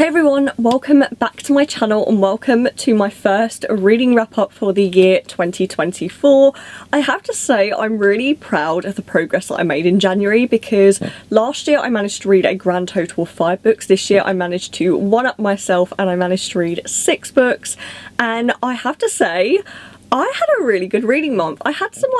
Hey everyone, welcome back to my channel and welcome to my first reading wrap up for the year 2024. I have to say I'm really proud of the progress that I made in January because last year I managed to read a grand total of 5 books. This year I managed to one-up myself and I managed to read 6 books, and I have to say I had a really good reading month. I had some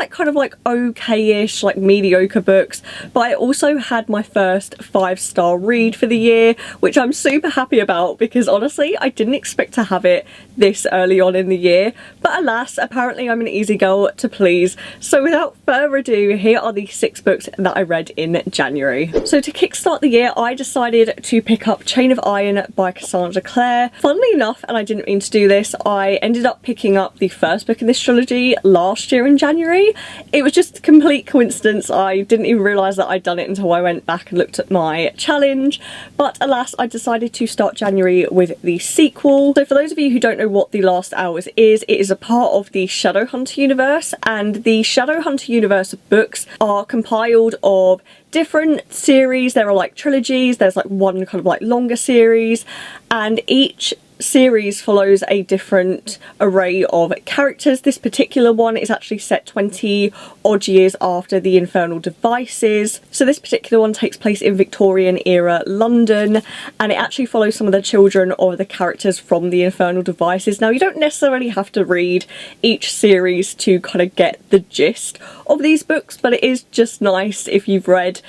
okay-ish, mediocre books, but I also had my first 5-star read for the year, which I'm super happy about because honestly, I didn't expect to have it this early on in the year. But alas, apparently I'm an easy girl to please. So without further ado, here are the 6 books that I read in January. So to kickstart the year, I decided to pick up Chain of Iron by Cassandra Clare. Funnily enough, and I didn't mean to do this, I ended up picking up the first book in this trilogy last year in January. It was just a complete coincidence. I didn't even realise that I'd done it until I went back and looked at my challenge, but alas, I decided to start January with the sequel. So for those of you who don't know what The Last Hours is, it is a part of the Shadowhunter universe, and the Shadowhunter universe of books are compiled of different series. There are trilogies, there's one longer series, and each series follows a different array of characters. This particular one is actually set 20 odd years after the Infernal Devices. So this particular one takes place in Victorian era London, and it actually follows some of the children of the characters from the Infernal Devices. Now, you don't necessarily have to read each series to kind of get the gist of these books, but it is just nice if you've read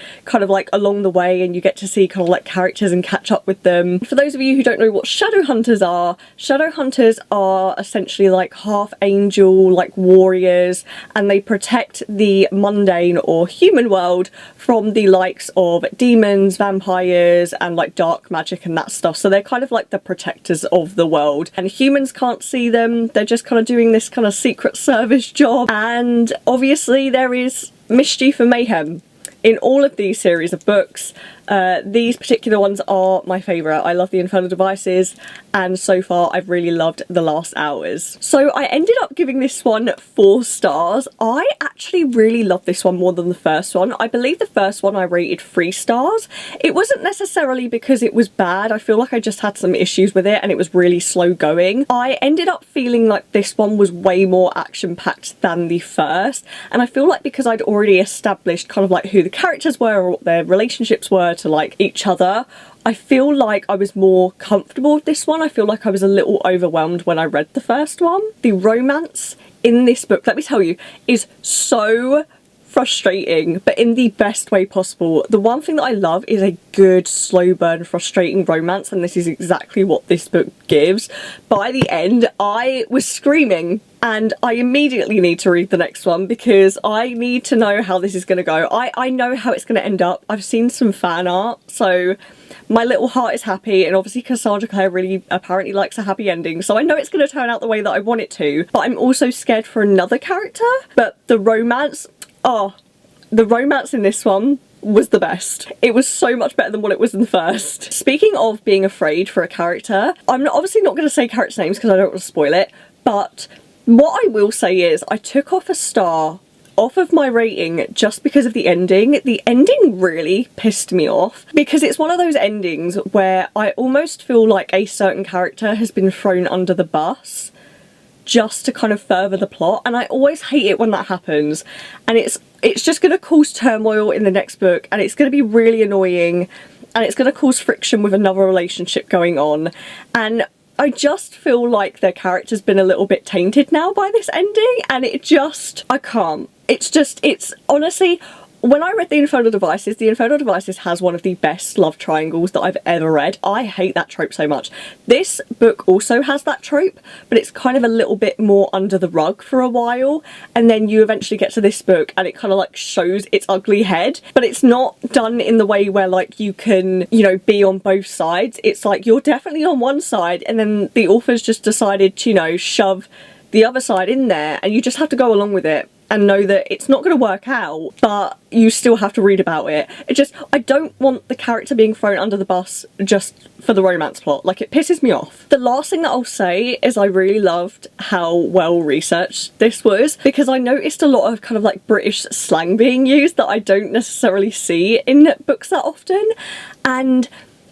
along the way and you get to see characters and catch up with them. For those of you who don't know what Shadowhunters are essentially half angel, warriors, and they protect the mundane or human world from the likes of demons, vampires, and dark magic and that stuff. So they're the protectors of the world, and humans can't see them. They're just doing this secret service job, and obviously there is mischief and mayhem in all of these series of books. These particular ones are my favourite. I love the Infernal Devices, and so far I've really loved The Last Hours. So I ended up giving this one 4 stars. I actually really love this one more than the first one. I believe the first one I rated 3 stars. It wasn't necessarily because it was bad. I feel like I just had some issues with it and it was really slow going. I ended up feeling like this one was way more action-packed than the first, and I feel like because I'd already established who the characters were or what their relationships were to each other, I feel like I was more comfortable with this one. I feel like I was a little overwhelmed when I read the first one. The romance in this book, let me tell you, is so frustrating, but in the best way possible. The one thing that I love is a good slow burn frustrating romance, and this is exactly what this book gives. By the end I was screaming, and I immediately need to read the next one because I need to know how this is going to go. I know how it's going to end up. I've seen some fan art, so my little heart is happy, and obviously Cassandra Clare really apparently likes a happy ending, so I know it's going to turn out the way that I want it to, but I'm also scared for another character. But the romance in this one was the best. It was so much better than what it was in the first. Speaking of being afraid for a character, I'm obviously not going to say character names because I don't want to spoil it, but what I will say is I took off a star off of my rating just because of the ending. The ending really pissed me off because it's one of those endings where I almost feel like a certain character has been thrown under the bus just to further the plot, and I always hate it when that happens, and it's just going to cause turmoil in the next book, and it's going to be really annoying, and it's going to cause friction with another relationship going on, and I just feel like their character's been a little bit tainted now by this ending, and I can't. It's honestly, when I read The Infernal Devices has one of the best love triangles that I've ever read. I hate that trope so much. This book also has that trope, but it's a little bit more under the rug for a while, and then you eventually get to this book and it shows its ugly head, but it's not done in the way where you can, be on both sides. It's you're definitely on one side, and then the author's just decided to, shove the other side in there, and you just have to go along with it and know that it's not going to work out, but you still have to read about it. I don't want the character being thrown under the bus just for the romance plot. It pisses me off. The last thing that I'll say is I really loved how well researched this was, because I noticed a lot of British slang being used that I don't necessarily see in books that often, and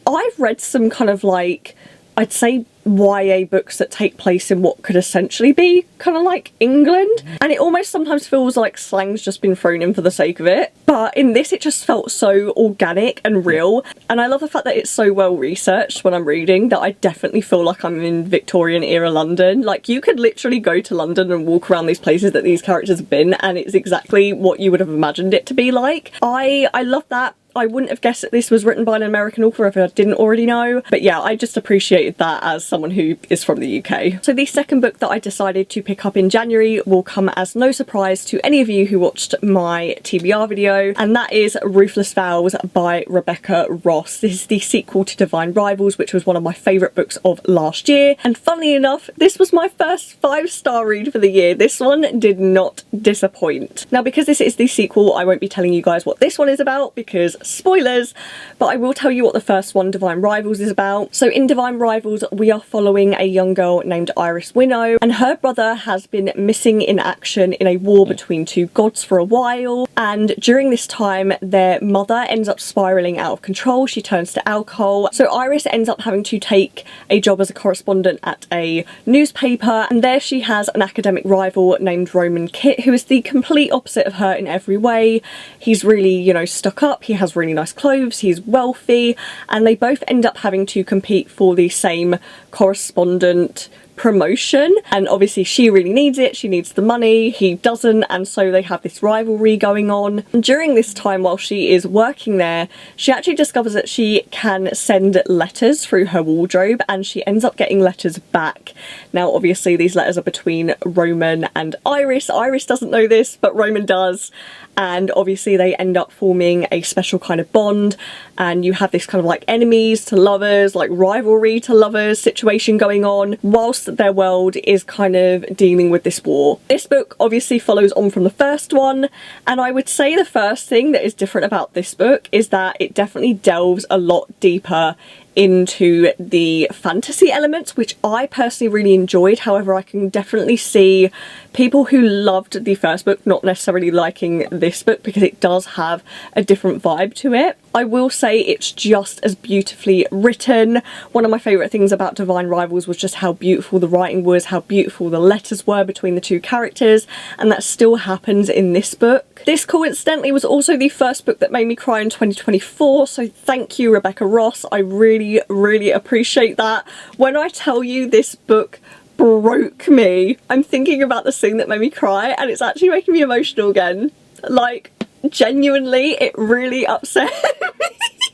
I've read some kind of like, I'd say YA books that take place in what could essentially be kind of like England, and it almost sometimes feels like slang's just been thrown in for the sake of it, but in this it just felt so organic and real. And I love the fact that it's so well researched when I'm reading that I definitely feel like I'm in Victorian era London. Like, you could literally go to London and walk around these places that these characters have been, and it's exactly what you would have imagined it to be like. I love that. I wouldn't have guessed that this was written by an American author if I didn't already know. But yeah, I just appreciated that as someone who is from the UK. So the second book that I decided to pick up in January will come as no surprise to any of you who watched my TBR video, and that is Ruthless Vows by Rebecca Ross. This is the sequel to Divine Rivals, which was one of my favourite books of last year. And funnily enough, this was my first 5-star read for the year. This one did not disappoint. Now, because this is the sequel, I won't be telling you guys what this one is about because spoilers, but I will tell you what the first one, Divine Rivals, is about. So in Divine Rivals, we are following a young girl named Iris Winnow, and her brother has been missing in action in a war between two gods for a while, and during this time their mother ends up spiraling out of control. She turns to alcohol, so Iris ends up having to take a job as a correspondent at a newspaper, and there she has an academic rival named Roman Kit, who is the complete opposite of her in every way. He's really, you know, stuck up, he has really nice clothes, he's wealthy, and they both end up having to compete for the same correspondent promotion, and obviously she really needs it, she needs the money, he doesn't, and so they have this rivalry going on. And during this time, while she is working there, she actually discovers that she can send letters through her wardrobe, and she ends up getting letters back. Now obviously these letters are between Roman and Iris. Iris doesn't know this, but Roman does, and obviously they end up forming a special kind of bond, and you have this kind of like enemies to lovers, like rivalry to lovers situation going on, whilst their world is kind of dealing with this war. This book obviously follows on from the first one, and I would say the first thing that is different about this book is that it definitely delves a lot deeper into the fantasy elements, which I personally really enjoyed. However, I can definitely see people who loved the first book not necessarily liking this book because it does have a different vibe to it. I will say it's just as beautifully written. One of my favourite things about Divine Rivals was just how beautiful the writing was, how beautiful the letters were between the two characters, and that still happens in this book. This coincidentally was also the first book that made me cry in 2024, so thank you, Rebecca Ross. I really appreciate that. When I tell you this book broke me, I'm thinking about the scene that made me cry, and it's actually making me emotional again. Like, genuinely, it really upset me.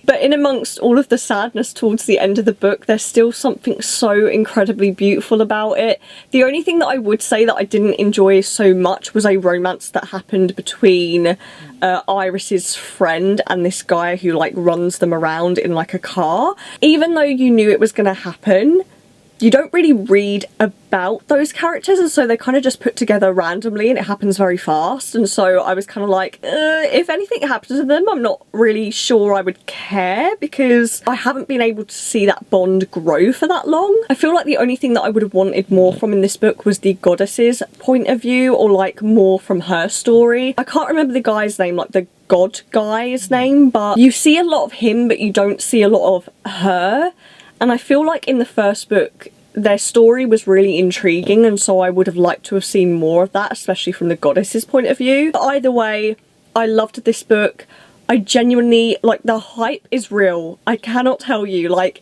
But in amongst all of the sadness towards the end of the book, there's still something so incredibly beautiful about it. The only thing that I would say that I didn't enjoy so much was a romance that happened between Iris's friend and this guy who like runs them around in like a car. Even though you knew it was going to happen, you don't really read about those characters, and so they're kind of just put together randomly and it happens very fast, and so I was kind of like, if anything happens to them, I'm not really sure I would care because I haven't been able to see that bond grow for that long. I feel like the only thing that I would have wanted more from in this book was the goddess's point of view, or like more from her story. I can't remember the guy's name, like the god guy's name, but you see a lot of him but you don't see a lot of her. And I feel like in the first book, their story was really intriguing, and so I would have liked to have seen more of that, especially from the goddess's point of view. But either way, I loved this book. I genuinely, like, the hype is real. I cannot tell you, like,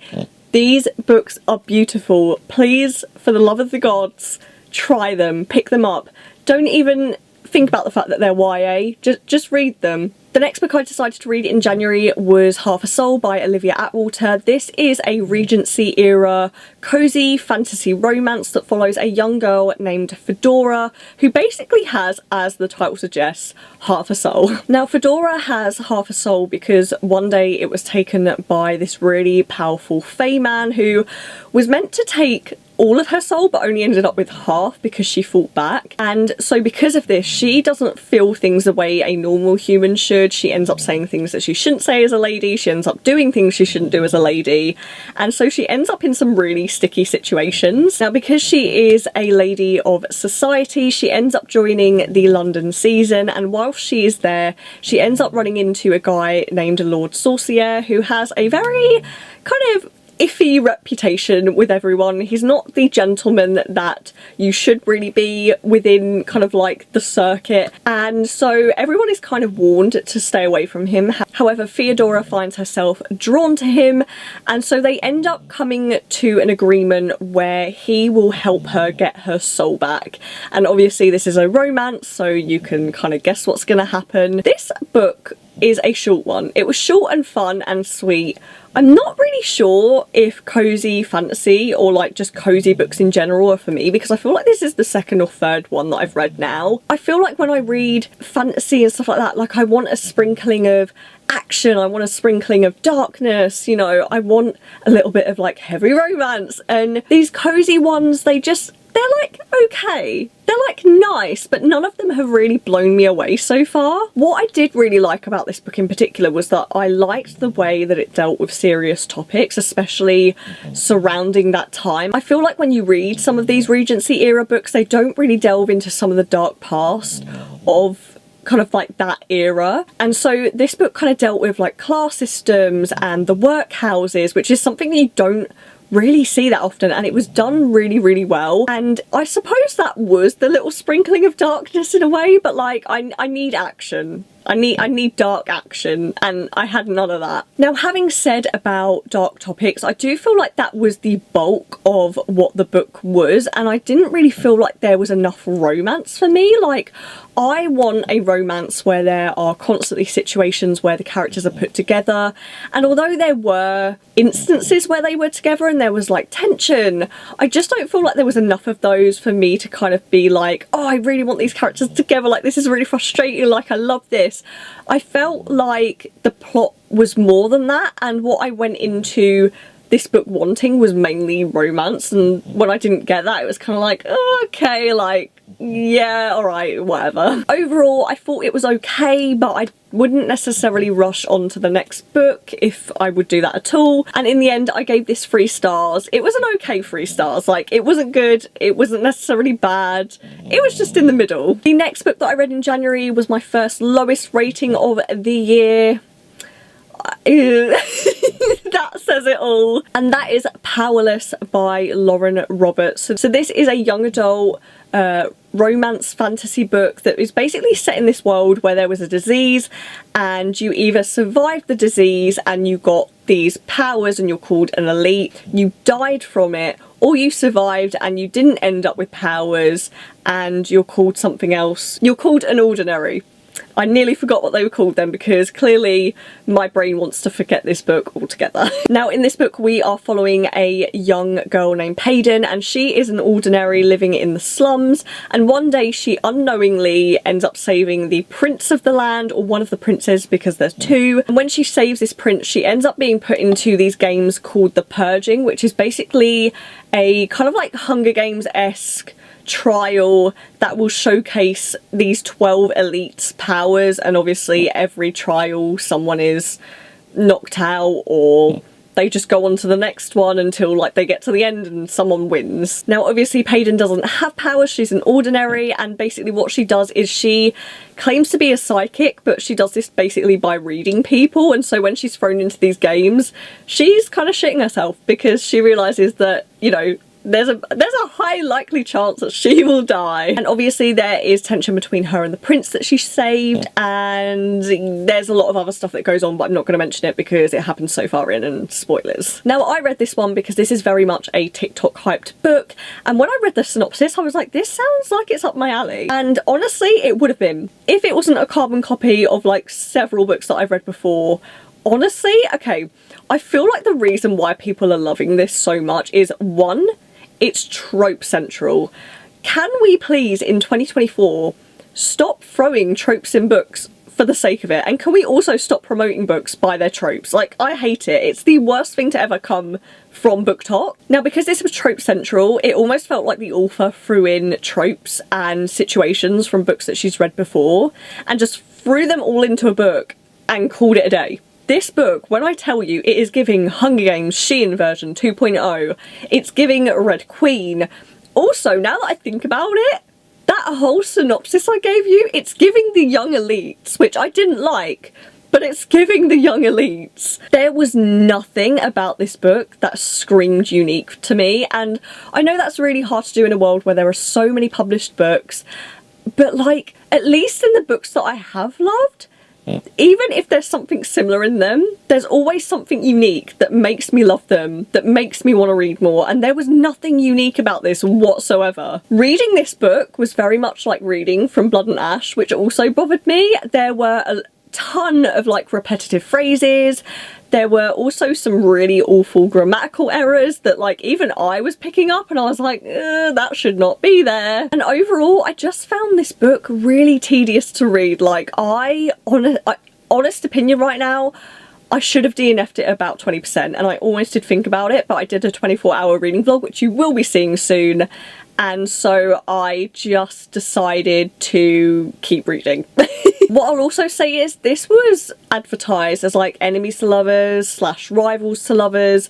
these books are beautiful. Please, for the love of the gods, try them, pick them up. Don't even think about the fact that they're YA, just read them. The next book I decided to read in January was Half a Soul by Olivia Atwater. This is a Regency era cozy fantasy romance that follows a young girl named Fedora, who basically has, as the title suggests, half a soul. Now Fedora has half a soul because one day it was taken by this really powerful fae man who was meant to take all of her soul but only ended up with half because she fought back. And so because of this, she doesn't feel things the way a normal human should. She ends up saying things that she shouldn't say as a lady. She ends up doing things she shouldn't do as a lady. And so she ends up in some really sticky situations. Now, because she is a lady of society, she ends up joining the London season, and whilst she is there, she ends up running into a guy named Lord Saucier, who has a very kind of iffy reputation with everyone. He's not the gentleman that you should really be within kind of like the circuit, and so everyone is kind of warned to stay away from him. However, Theodora finds herself drawn to him, and so they end up coming to an agreement where he will help her get her soul back. And obviously this is a romance, so you can kind of guess what's going to happen. This book is a short one. It was short and fun and sweet. I'm not really sure if cozy fantasy or like just cozy books in general are for me, because I feel like this is the second or third one that I've read now. I feel like when I read fantasy and stuff like that, like I want a sprinkling of action, I want a sprinkling of darkness, you know, I want a little bit of like heavy romance, and these cozy ones, they're like okay, they're like nice, but none of them have really blown me away so far. What I did really like about this book in particular was that I liked the way that it dealt with serious topics, especially surrounding that time. I feel like when you read some of these Regency era books, they don't really delve into some of the dark past of kind of like that era, and so this book kind of dealt with like class systems and the workhouses, which is something that you don't really see that often, and it was done really, really well. And I suppose that was the little sprinkling of darkness in a way, but like I need action. I need dark action, and I had none of that. Now, having said about dark topics, I do feel like that was the bulk of what the book was, and I didn't really feel like there was enough romance for me. Like, I want a romance where there are constantly situations where the characters are put together, and although there were instances where they were together and there was like tension, I just don't feel like there was enough of those for me to kind of be like, oh, I really want these characters together, like this is really frustrating, like I love this. I felt like the plot was more than that, and what I went into this book wanting was mainly romance, and when I didn't get that, it was kind of like, oh, okay, like, yeah, alright, whatever. Overall, I thought it was okay, but I wouldn't necessarily rush on to the next book if I would do that at all. And in the end, I gave this 3 stars. It was an okay 3 stars. Like, it wasn't good, it wasn't necessarily bad, it was just in the middle. The next book that I read in January was my first lowest rating of the year. That says it all. And that is Powerless by Lauren Roberts. So this is a young adult romance fantasy book that is basically set in this world where there was a disease, and you either survived the disease and you got these powers and you're called an elite, you died from it, or you survived and you didn't end up with powers and you're called something else. You're called an ordinary. I nearly forgot what they were called then, because clearly my brain wants to forget this book altogether. Now, in this book we are following a young girl named Payden, and she is an ordinary living in the slums, and one day she unknowingly ends up saving the prince of the land, or one of the princes, because there's 2. And when she saves this prince, she ends up being put into these games called the Purging, which is basically a kind of like Hunger Games-esque trial that will showcase these 12 elites' powers, and obviously every trial someone is knocked out or they just go on to the next one until like they get to the end and someone wins. Now obviously Payden doesn't have powers, she's an ordinary, and basically what she does is she claims to be a psychic, but she does this basically by reading people, and so when she's thrown into these games she's kind of shitting herself because she realises that, you know, there's a high likely chance that she will die. And obviously there is tension between her and the prince that she saved, and there's a lot of other stuff that goes on, but I'm not going to mention it because it happens so far in, and spoilers. Now, I read this one because this is very much a TikTok hyped book, and when I read the synopsis I was like, this sounds like it's up my alley. And honestly, it would have been if it wasn't a carbon copy of like several books that I've read before. Honestly, okay, I feel like the reason why people are loving this so much is, 1, it's trope central. Can we please in 2024 stop throwing tropes in books for for the sake of it? And can we also stop promoting books by their tropes? Like, I hate it. It's the worst thing to ever come from Booktok. Now, because this was trope central, it almost felt like the author threw in tropes and situations from books that she's read before and just threw them all into a book and called it a day. This book, when I tell you, it is giving Hunger Games Shein version 2.0. It's giving Red Queen. Also, now that I think about it, that whole synopsis I gave you, it's giving the young elites, which I didn't like, but it's giving the young elites. There was nothing about this book that screamed unique to me, and I know that's really hard to do in a world where there are so many published books, but like, at least in the books that I have loved, even if there's something similar in them, there's always something unique that makes me love them, that makes me want to read more, and there was nothing unique about this whatsoever. Reading this book was very much like reading From Blood and Ash, which also bothered me. There were a ton of like repetitive phrases. There were also some really awful grammatical errors that like even I was picking up, and I was like, that should not be there. And overall, I just found this book really tedious to read. Like, honest opinion right now, I should have DNF'd it about 20%, and I almost did think about it, but I did a 24-hour reading vlog, which you will be seeing soon, and so I just decided to keep reading. What I'll also say is this was advertised as like enemies to lovers / rivals to lovers,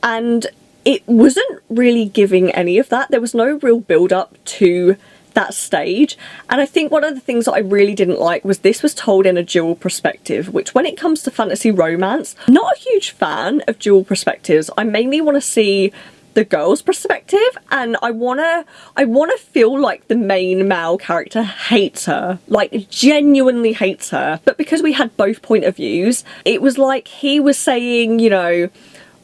and it wasn't really giving any of that. There was no real build up to that stage, and I think one of the things that I really didn't like was this was told in a dual perspective, which when it comes to fantasy romance, I'm not a huge fan of dual perspectives. I mainly want to see the girl's perspective, and I wanna feel like the main male character hates her, like genuinely hates her. But because we had both point of views, it was like he was saying, you know,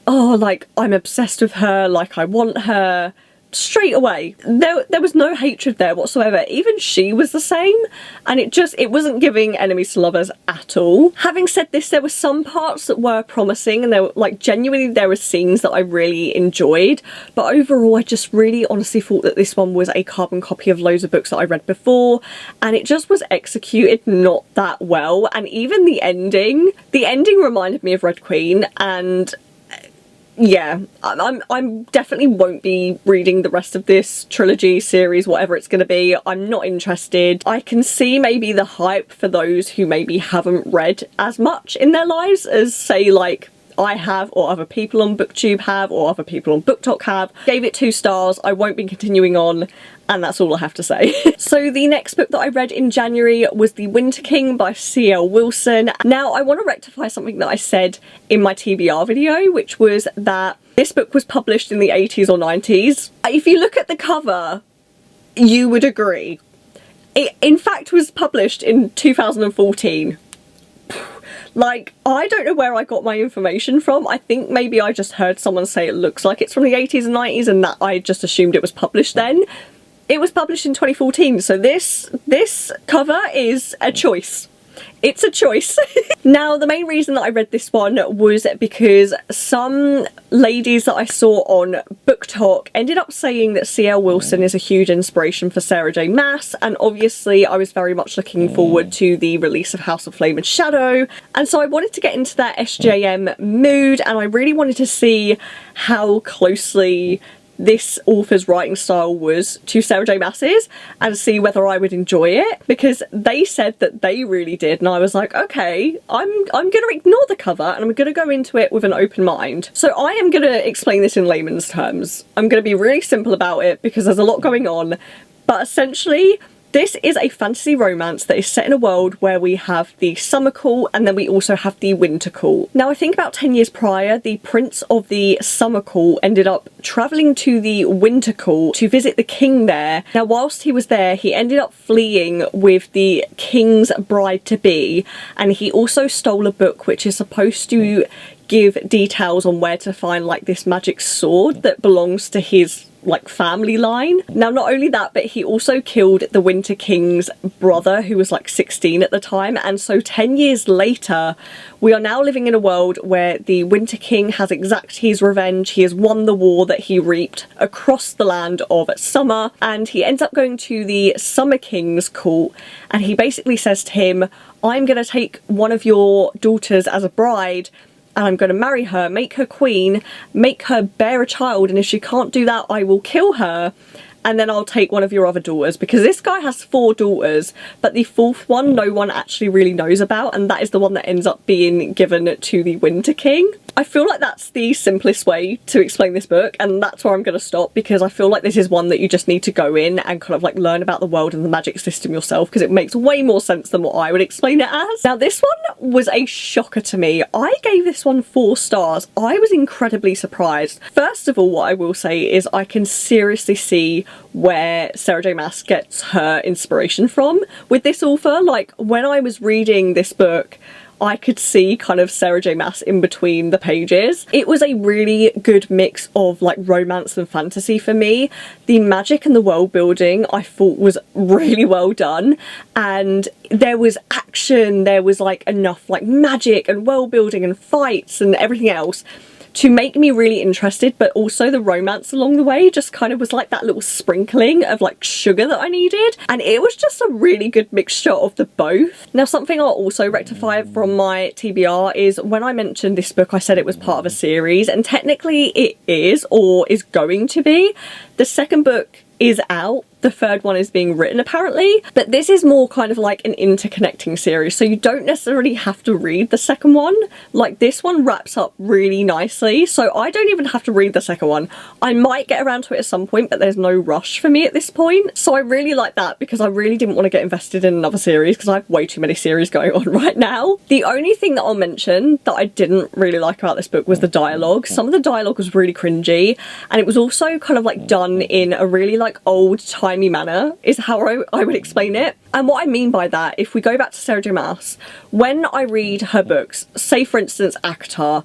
oh, like I'm obsessed with her, like I want her, straight away. There was no hatred there whatsoever. Even she was the same, and it wasn't giving enemies to lovers at all. Having said this, there were some parts that were promising, and there were like genuinely there were scenes that I really enjoyed, but overall I just really honestly thought that this one was a carbon copy of loads of books that I read before, and it just was executed not that well. And even the ending reminded me of Red Queen, and yeah, I'm definitely won't be reading the rest of this trilogy, series, whatever it's going to be. I'm not interested. I can see maybe the hype for those who maybe haven't read as much in their lives as, say, like I have, or other people on Booktube have, or other people on Booktok have. Gave it 2 stars. I won't be continuing on, and that's all I have to say. So the next book that I read in January was The Winter King by C.L. Wilson. Now, I want to rectify something that I said in my TBR video, which was that this book was published in the 80s or 90s. If you look at the cover, you would agree. It, in fact, was published in 2014. Like, I don't know where I got my information from. I think maybe I just heard someone say it looks like it's from the 80s and 90s, and that I just assumed it was published then. It was published in 2014, so this cover is a choice. It's a choice. Now, the main reason that I read this one was because some ladies that I saw on Booktok ended up saying that C.L. Wilson is a huge inspiration for Sarah J Maas, and obviously I was very much looking forward to the release of House of Flame and Shadow, and so I wanted to get into that SJM mood, and I really wanted to see how closely this author's writing style was to Sarah J Maas's, and see whether I would enjoy it, because they said that they really did, and I was like, okay, I'm gonna ignore the cover and I'm gonna go into it with an open mind. So I am gonna explain this in layman's terms. I'm gonna be really simple about it because there's a lot going on, but essentially this is a fantasy romance that is set in a world where we have the summer court and then we also have the winter court. Now, I think about 10 years prior, the prince of the summer court ended up travelling to the winter court to visit the king there. Now, whilst he was there, he ended up fleeing with the king's bride-to-be, and he also stole a book which is supposed to give details on where to find like this magic sword that belongs to his like family line. Now not only that, but he also killed the Winter King's brother, who was like 16 at the time, and so 10 years later we are now living in a world where the Winter King has exacted his revenge. He has won the war that he reaped across the land of summer, and he ends up going to the Summer King's court, and he basically says to him, I'm going to take one of your daughters as a bride and I'm going to marry her, make her queen, make her bear a child, and if she can't do that I will kill her, and then I'll take one of your other daughters, because this guy has 4 daughters, but the 4th one no one actually really knows about, and that is the one that ends up being given to the Winter King. I feel like that's the simplest way to explain this book, and that's where I'm going to stop, because I feel like this is one that you just need to go in and kind of like learn about the world and the magic system yourself, because it makes way more sense than what I would explain it as. Now this one was a shocker to me. I gave this one 4 stars. I was incredibly surprised. First of all, what I will say is I can seriously see where Sarah J Maas gets her inspiration from with this author. Like, when I was reading this book, I could see kind of Sarah J Maas in between the pages. It was a really good mix of like romance and fantasy for me. The magic and the world building I thought was really well done, and there was action, there was like enough like magic and world building and fights and everything else to make me really interested, but also the romance along the way just kind of was like that little sprinkling of like sugar that I needed, and it was just a really good mixture of the both. Now something I'll also rectify from my TBR is when I mentioned this book I said it was part of a series, and technically it is, or is going to be. The second book is out, the third one is being written apparently, but this is more kind of like an interconnecting series, so you don't necessarily have to read the second one. Like, this one wraps up really nicely, so I don't even have to read the second one. I might get around to it at some point, but there's no rush for me at this point, so I really like that, because I really didn't want to get invested in another series because I have way too many series going on right now. The only thing that I'll mention that I didn't really like about this book was the dialogue. Some of the dialogue was really cringy, and it was also kind of like done in a really like old-timey manner is how I would explain it. And what I mean by that, if we go back to Sarah J Maas, when I read her books, say for instance ACOTAR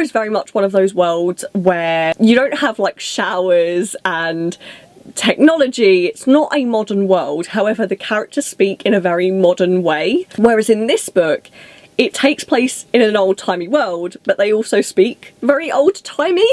is very much one of those worlds where you don't have like showers and technology. It's not a modern world, however the characters speak in a very modern way, whereas in this book it takes place in an old-timey world, but they also speak very old-timey.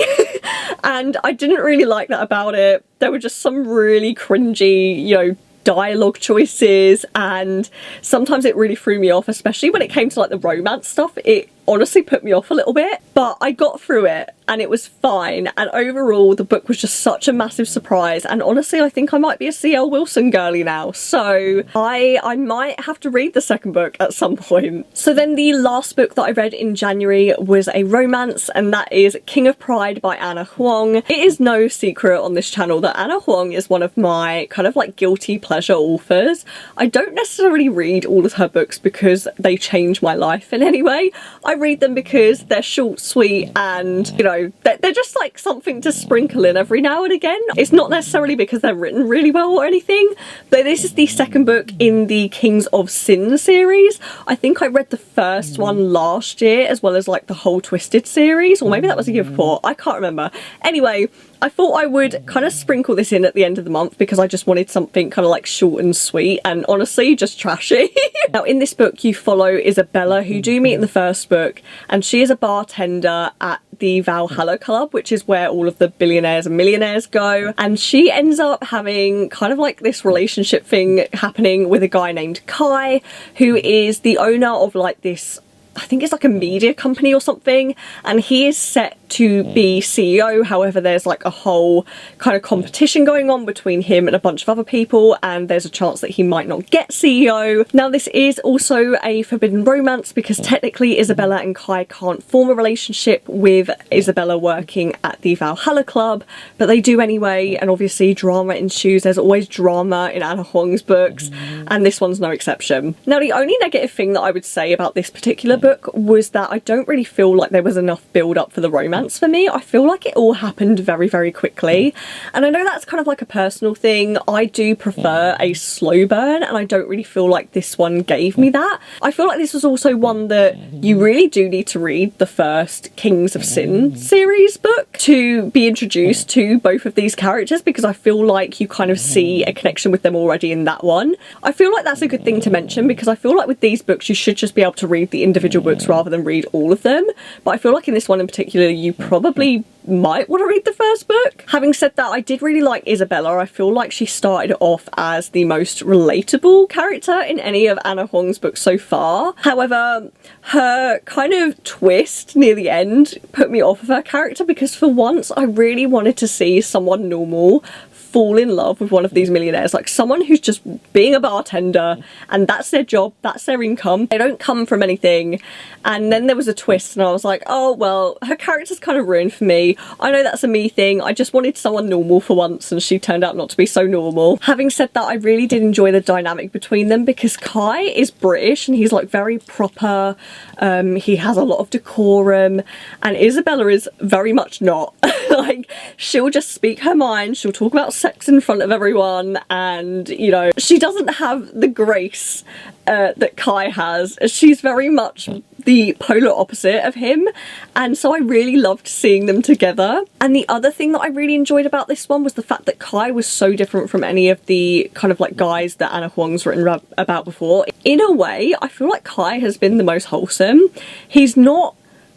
And I didn't really like that about it. There were just some really cringy, you know, dialogue choices, and sometimes it really threw me off, especially when it came to like the romance stuff. It honestly put me off a little bit, but I got through it and it was fine, and overall the book was just such a massive surprise, and honestly I think I might be a C.L. Wilson girly now, so I might have to read the second book at some point. So then the last book that I read in January was a romance, and that is King of Pride by Anna Huang. It is no secret on this channel that Anna Huang is one of my kind of like guilty pleasure authors. I don't necessarily read all of her books because they change my life in any way. I read them because they're short, sweet, and you know, they're just like something to sprinkle in every now and again. It's not necessarily because they're written really well or anything, but this is the second book in the Kings of Sin series. I think I read the first one last year, as well as like the whole Twisted series, or maybe that was a year before, I can't remember. Anyway, I thought I would kind of sprinkle this in at the end of the month because I just wanted something kind of like short and sweet, and honestly just trashy. Now in this book you follow Isabella, who do meet in the first book, and she is a bartender at the Valhalla Club, which is where all of the billionaires and millionaires go, and she ends up having kind of like this relationship thing happening with a guy named Kai, who is the owner of like this, I think it's like a media company or something, and he is set to be CEO. However, there's like a whole kind of competition going on between him and a bunch of other people, and there's a chance that he might not get CEO. Now this is also a forbidden romance because technically Isabella and Kai can't form a relationship with Isabella working at the Valhalla Club, but they do anyway, and obviously drama ensues. There's always drama in Anna Huang's books, and this one's no exception. Now the only negative thing that I would say about this particular book was that I don't really feel like there was enough build up for the romance romance for me. I feel like it all happened very, very quickly. And I know that's kind of like a personal thing. I do prefer a slow burn, and I don't really feel like this one gave me that. I feel like this was also one that you really do need to read the first Kings of Sin series book to be introduced to both of these characters, because I feel like you kind of see a connection with them already in that one. I feel like that's a good thing to mention, because I feel like with these books you should just be able to read the individual books rather than read all of them. But I feel like in this one in particular you probably might want to read the first book. Having said that, I did really like Isabella. I feel like she started off as the most relatable character in any of Anna Huang's books so far. However, her kind of twist near the end put me off of her character, because for once I really wanted to see someone normal fall in love with one of these millionaires, like someone who's just being a bartender and that's their job, that's their income, they don't come from anything. And then there was a twist and I was like, oh well, her character's kind of ruined for me. I know that's a me thing, I just wanted someone normal for once and she turned out not to be so normal. Having said that, I really did enjoy the dynamic between them, because Kai is British and he's like very proper, he has a lot of decorum, and Isabella is very much not. Like, she'll just speak her mind, she'll talk about sex in front of everyone, and you know, she doesn't have the grace that Kai has. She's very much the polar opposite of him, and so I really loved seeing them together. And the other thing that I really enjoyed about this one was the fact that Kai was so different from any of the kind of like guys that Anna Huang's written about before. In a way, I feel like Kai has been the most wholesome. He's not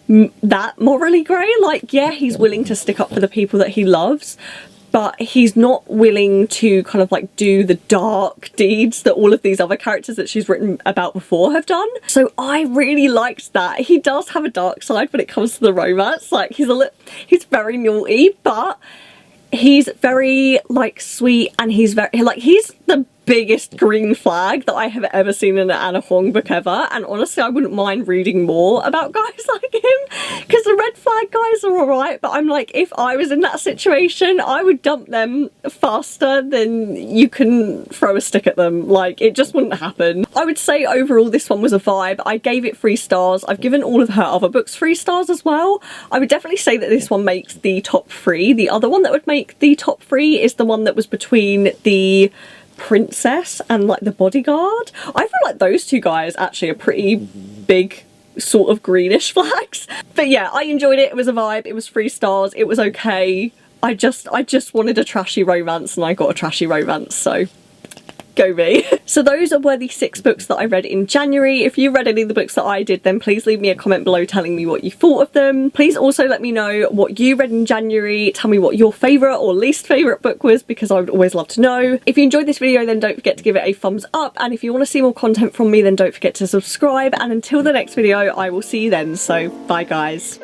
that morally grey. Like, yeah, he's willing to stick up for the people that he loves, but he's not willing to kind of like do the dark deeds that all of these other characters that she's written about before have done. So I really liked that. He does have a dark side when it comes to the romance. Like, he's very naughty, but he's very like sweet, and he's very like, he's the biggest green flag that I have ever seen in an Anna Huang book ever. And honestly, I wouldn't mind reading more about guys like him, because the red flag guys are alright, but I'm like, if I was in that situation, I would dump them faster than you can throw a stick at them. Like, it just wouldn't happen. I would say overall this one was a vibe. I gave it 3 stars. I've given all of her other books 3 stars as well. I would definitely say that this one makes the top 3. The other one that would make the top 3 is the one that was between the Princess and like the Bodyguard. I feel like those two guys actually are pretty big sort of greenish flags. But yeah, I enjoyed it. It was a vibe. It was 3 stars. It was okay. I just wanted a trashy romance, and I got a trashy romance, so go me. So those were the 6 books that I read in January. If you read any of the books that I did, then please leave me a comment below telling me what you thought of them. Please also let me know what you read in January. Tell me what your favourite or least favourite book was, because I would always love to know. If you enjoyed this video, then don't forget to give it a thumbs up, and if you want to see more content from me, then don't forget to subscribe. And until the next video, I will see you then. So bye guys.